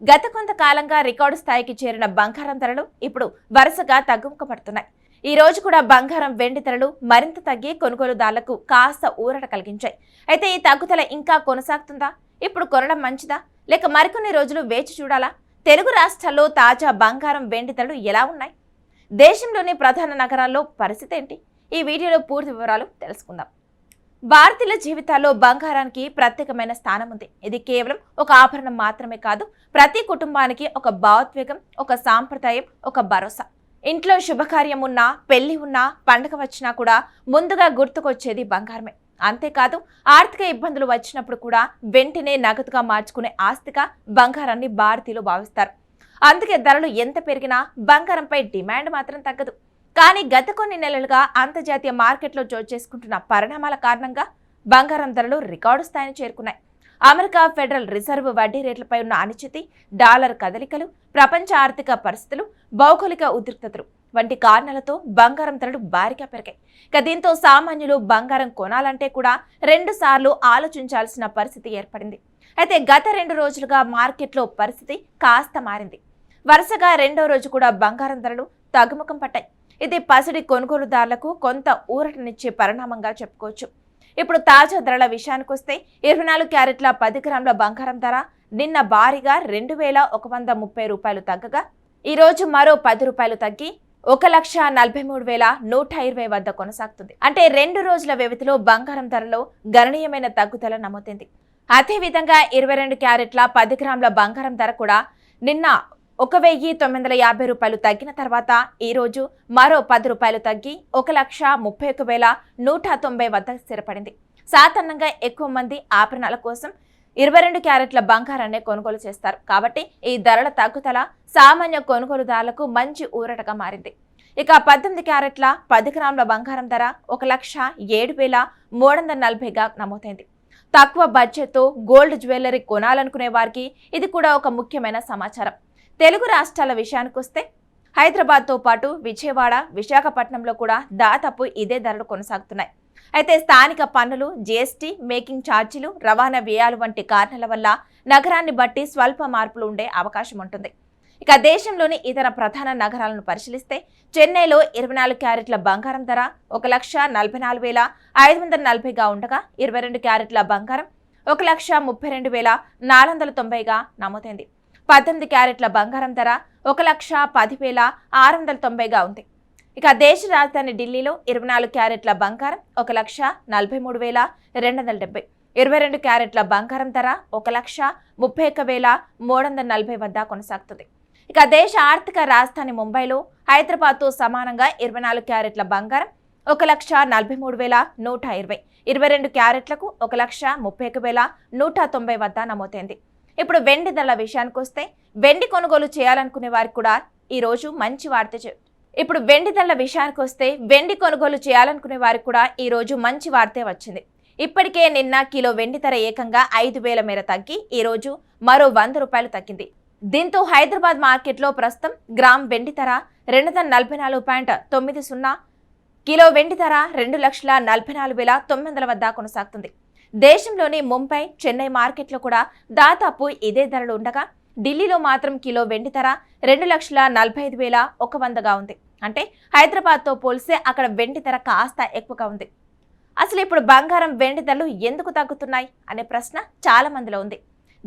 గత కొంతకాలంగా రికార్డు స్థాయికి చేరిన బంగారం ధరలు ఇప్పుడు వరుసగా తగ్గుముఖ పడుతున్నాయి. ఈ రోజు కూడా బంగారం వెండి ధరలు మరింత తగ్గి కొనుగోలుదారులకు కాస్త ఊరట కలిగించాయి. అయితే ఈ తగ్గుదల ఇంకా కొనసాగుతుందా? ఇప్పుడు కొనడం మంచిదా లేక మరికొన్ని రోజులు వేచి చూడాలా? తెలుగు రాష్ట్రాల్లో తాజా బంగారం వెండి ధరలు ఎలా ఉన్నాయి? దేశంలోని ప్రధాన నగరాల్లో పరిస్థితి ఏంటి? ఈ వీడియోలో పూర్తి వివరాలు తెలుసుకుందాం. భారతీయుల జీవితాల్లో బంగారానికి ప్రత్యేకమైన స్థానం ఉంది. ఇది కేవలం ఒక ఆభరణం మాత్రమే కాదు, ప్రతి కుటుంబానికి ఒక భావోద్వేగం, ఒక సాంప్రదాయం, ఒక భరోసా. ఇంట్లో శుభకార్యం ఉన్నా, పెళ్లి ఉన్నా, పండగ వచ్చినా కూడా ముందుగా గుర్తుకొచ్చేది బంగారమే. అంతేకాదు, ఆర్థిక ఇబ్బందులు వచ్చినప్పుడు కూడా వెంటనే నగదుగా మార్చుకునే ఆస్తిగా బంగారాన్ని భారతీయులు భావిస్తారు. అందుకే ధరలు ఎంత పెరిగినా బంగారంపై డిమాండ్ మాత్రం తగ్గదు. కానీ గత కొన్ని నెలలుగా అంతర్జాతీయ మార్కెట్లో చోటు చేసుకుంటున్న పరిణామాల కారణంగా బంగారం ధరలు రికార్డు స్థాయిని చేరుకున్నాయి. అమెరికా ఫెడరల్ రిజర్వ్ వడ్డీ రేట్లపై ఉన్న అనిశ్చితి, డాలర్ కదలికలు, ప్రపంచ ఆర్థిక పరిస్థితులు, భౌగోళిక ఉద్రిక్తతలు వంటి కారణాలతో బంగారం ధరలు భారీగా పెరిగాయి. దీంతో సామాన్యులు బంగారం కొనాలంటే కూడా 2 సార్లు ఆలోచించాల్సిన పరిస్థితి ఏర్పడింది. అయితే గత 2 రోజులుగా మార్కెట్లో పరిస్థితి కాస్త మారింది. వరుసగా 2వ రోజు కూడా బంగారం ధరలు తగ్గుముఖం పట్టాయి. ఇది పసిడి కొనుగోలుదారులకు కొంత ఊరటనిచ్చే పరిణామంగా చెప్పుకోవచ్చు. ఇప్పుడు తాజా ధరల విషయానికి వస్తే 24 క్యారెట్ల 10 గ్రాముల బంగారం ధర నిన్న భారీగా 2,130 రూపాయలు తగ్గగా ఈ రోజు మరో 10 రూపాయలు తగ్గి 1,43,120 వద్ద కొనసాగుతుంది. అంటే 2 రోజుల వ్యవధిలో బంగారం ధరలో గణనీయమైన తగ్గుదల నమోదైంది. అదేవిధంగా 22 క్యారెట్ల 10 గ్రాముల బంగారం ధర కూడా నిన్న 1,950 రూపాయలు తగ్గిన తర్వాత ఈ రోజు మరో 10 రూపాయలు తగ్గి 1,31,190 వద్ద స్థిరపడింది. సాధారణంగా ఎక్కువ మంది ఆభరణాల కోసం 22 క్యారెట్ల బంగారాన్ని కొనుగోలు చేస్తారు. కాబట్టి ఈ ధరల తగ్గుదల సామాన్య కొనుగోలుదారులకు మంచి ఊరటగా మారింది. ఇక 18 క్యారెట్ల 10 గ్రాముల బంగారం ధర 1,07,340గా నమోదైంది. తక్కువ బడ్జెట్తో గోల్డ్ జ్యువెలరీ కొనాలనుకునే వారికి ఇది కూడా ఒక ముఖ్యమైన సమాచారం. తెలుగు రాష్ట్రాల విషయానికి వస్తే హైదరాబాద్తో పాటు విజయవాడ, విశాఖపట్నంలో కూడా దాదాపు ఇదే ధరలు కొనసాగుతున్నాయి. అయితే స్థానిక పన్నులు, జీఎస్టీ, మేకింగ్ ఛార్జీలు, రవాణా వ్యయాలు వంటి కారణాల వల్ల నగరాన్ని బట్టి స్వల్ప మార్పులు ఉండే అవకాశం ఉంటుంది. ఇక దేశంలోని ఇతర ప్రధాన నగరాలను పరిశీలిస్తే చెన్నైలో 24 క్యారెట్ల బంగారం ధర 1,44,540గా ఉండగా 22 క్యారెట్ల బంగారం 1,32,490గా నమోదైంది. 18 క్యారెట్ల బంగారం ధర 1,10,690గా ఉంది. ఇక దేశ రాజధాని ఢిల్లీలో 24 క్యారెట్ల బంగారం 1,43,270, 22 క్యారెట్ల బంగారం ధర 1,31,340 వద్ద కొనసాగుతుంది. ఇక దేశ ఆర్థిక రాజధాని ముంబైలో హైదరాబాద్తో సమానంగా 24 క్యారెట్ల బంగారం 1,43,120, 22 క్యారెట్లకు 1,31,190 వద్ద నమోదైంది. ఇప్పుడు వెండి ధరల విషయానికి వస్తే వెండి కొనుగోలు చేయాలనుకునే వారికి కూడా ఈ రోజు మంచి వార్తే వచ్చింది. ఇప్పటికే నిన్న కిలో వెండి ధర ఏకంగా 5,000 మేర తగ్గి ఈ రోజు మరో 100 రూపాయలు తగ్గింది. దీంతో హైదరాబాద్ మార్కెట్లో ప్రస్తుతం గ్రామ్ వెండి ధర 244.90, కిలో వెండి ధర 2,44,900 వద్ద కొనసాగుతుంది. దేశంలోని ముంబై, చెన్నై మార్కెట్లో కూడా దాదాపు ఇదే ధరలు ఉండగా ఢిల్లీలో మాత్రం కిలో వెండి ధర 2,45,100గా ఉంది. అంటే హైదరాబాద్తో పోలిస్తే అక్కడ వెండి ధర కాస్త ఎక్కువగా ఉంది. అసలు ఇప్పుడు బంగారం, వెండి ధరలు ఎందుకు తగ్గుతున్నాయి అనే ప్రశ్న చాలా మందిలో ఉంది.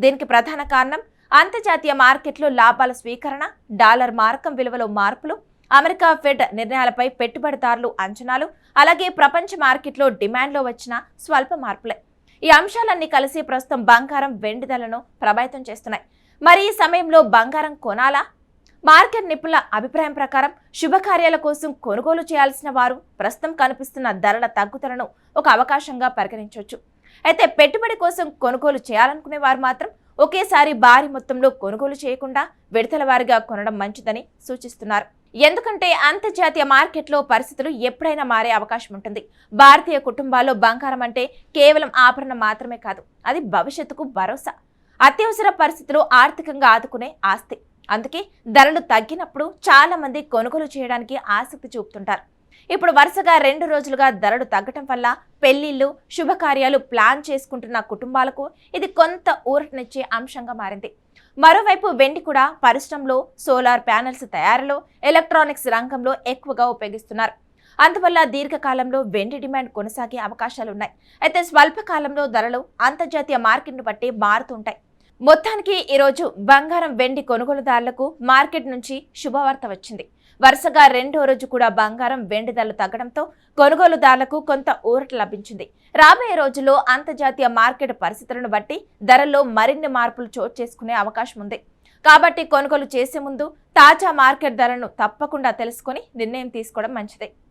దీనికి ప్రధాన కారణం అంతర్జాతీయ మార్కెట్లో లాభాల స్వీకరణ, డాలర్ మారకం విలువలో మార్పులు, అమెరికా ఫెడ్ నిర్ణయాలపై పెట్టుబడిదారులు అంచనాలు, అలాగే ప్రపంచ మార్కెట్లో డిమాండ్లో వచ్చిన స్వల్ప మార్పులే. ఈ అంశాలన్నీ కలిసి ప్రస్తుతం బంగారం, వెండి ధరలను ప్రభావితం చేస్తున్నాయి. మరి ఈ సమయంలో బంగారం కొనాలా? మార్కెట్ నిపుణుల అభిప్రాయం ప్రకారం శుభకార్యాల కోసం కొనుగోలు చేయాల్సిన వారు ప్రస్తుతం కనిపిస్తున్న ధరల తగ్గుదలను ఒక అవకాశంగా పరిగణించవచ్చు. అయితే పెట్టుబడి కోసం కొనుగోలు చేయాలనుకునే వారు మాత్రం ఒకేసారి భారీ మొత్తంలో కొనుగోలు చేయకుండా విడతల వారీగా కొనడం మంచిదని సూచిస్తున్నారు. ఎందుకంటే అంతర్జాతీయ మార్కెట్లో పరిస్థితులు ఎప్పుడైనా మారే అవకాశం ఉంటుంది. భారతీయ కుటుంబాల్లో బంగారం అంటే కేవలం ఆభరణం మాత్రమే కాదు, అది భవిష్యత్తుకు భరోసా, అత్యవసర పరిస్థితులు ఆర్థికంగా ఆదుకునే ఆస్తి. అందుకే ధరలు తగ్గినప్పుడు చాలా మంది కొనుగోలు చేయడానికి ఆసక్తి చూపుతుంటారు. ఇప్పుడు వరుసగా 2 రోజులుగా ధరలు తగ్గటం వల్ల పెళ్లిళ్లు, శుభకార్యాలు ప్లాన్ చేసుకుంటున్న కుటుంబాలకు ఇది కొంత ఊరటనిచ్చే అంశంగా మారింది. మరోవైపు వెండి కూడా పరిశ్రమలో, సోలార్ ప్యానెల్స్ తయారీలో, ఎలక్ట్రానిక్స్ రంగంలో ఎక్కువగా ఉపయోగిస్తున్నారు. అందువల్ల దీర్ఘకాలంలో వెండి డిమాండ్ కొనసాగే అవకాశాలున్నాయి. అయితే స్వల్పకాలంలో ధరలు అంతర్జాతీయ మార్కెట్ను బట్టి మారుతుంటాయి. మొత్తానికి ఈరోజు బంగారం, వెండి కొనుగోలుదారులకు మార్కెట్ నుంచి శుభవార్త వచ్చింది. వరుసగా 2వ రోజు కూడా బంగారం, వెండి ధరలు తగ్గడంతో కొనుగోలుదారులకు కొంత ఊరట లభించింది. రాబోయే రోజుల్లో అంతర్జాతీయ మార్కెట్ పరిస్థితులను బట్టి ధరల్లో మరిన్ని మార్పులు చోటు చేసుకునే అవకాశం ఉంది. కాబట్టి కొనుగోలు చేసే ముందు తాజా మార్కెట్ ధరలను తప్పకుండా తెలుసుకొని నిర్ణయం తీసుకోవడం మంచిది.